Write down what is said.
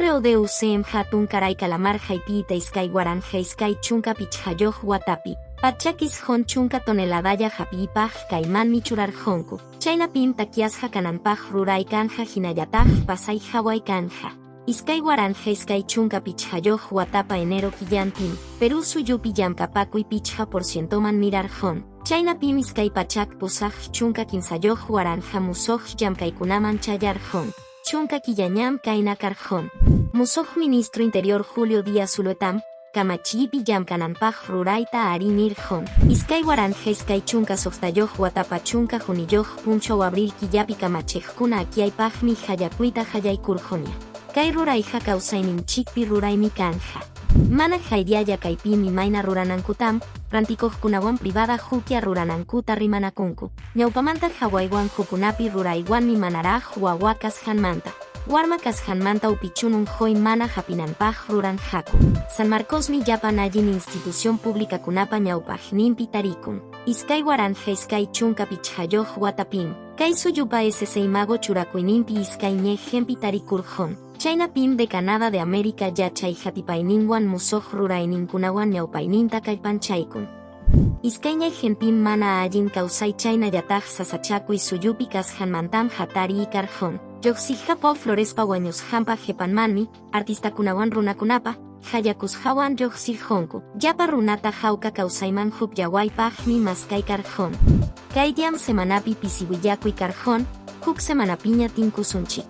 RODUCM hatun karay calamar jaipita iskay waranja iskay chunka pichhayoh watapi. Pachakis hon chunka toneladaya japipaj kaiman michurar honku. Chayna pim takiasja kananpaj ruray kanja hinayataj pasay hawai kanja. Iskay waranja iskay chunka pichhayoh watapa enero killanpim. Perú suyupi yamkapakuy pichha porcientoman mirar hon. Chayna pim iskay pachak pusaj chunka kinsayoh waranja musoj yamkaykunaman chayar hon. Chunka killañam kaina karjon. Musoj ministro interior Julio Díaz Uloetam, kamachipi yamkananpaj rurayta arinir jon. Iskay waranja iskay chunka softayoh watapa chunka juniyoh puncho abril killapi kamachejkuna akiaypajmi hayakuyta hayaykurjonia. Kay rurayja kawsayninchikpi ruraymi kanja. Mana haydiaya kaypimi mayna ruranankutam, rantikojkunawan privada hukia ruranankuta rimanakunku. Ñawpamanta hawaywan hukunapi ruraywanmi manaraj wawakas hanmanta. Warmakas hanmanta upichunun hoy mana hapinanpaj ruranjaku. San Marcosmi yapan allin institución pública kunapa ñawpajninpi tarikun. Iskay waranja iskay chunka pichhayoh watapim. Kay suyupa ese imago churakuyninpi iskay ñejempi tarikurjon. Chayna pim de Canadá de América yachay hatipayninwan musoj rurayninkunawan ñawpayninta kaypanchaykun. Iskay ñejenpim mana allin kawsay chayna yataj sasachakuy suyupi kashanmantam hatari ikarjon. Yoxijapov florespa wañushampa jepanmanmi, artistakunawan runakunapa, hayakushawan yoxirjonku. Yapa runata hawka kawsayman hupyawaypajmi maskay karjon. Kaydiam semanapi pisiwillakuy karjon, huk semanapiña tinkusunchik.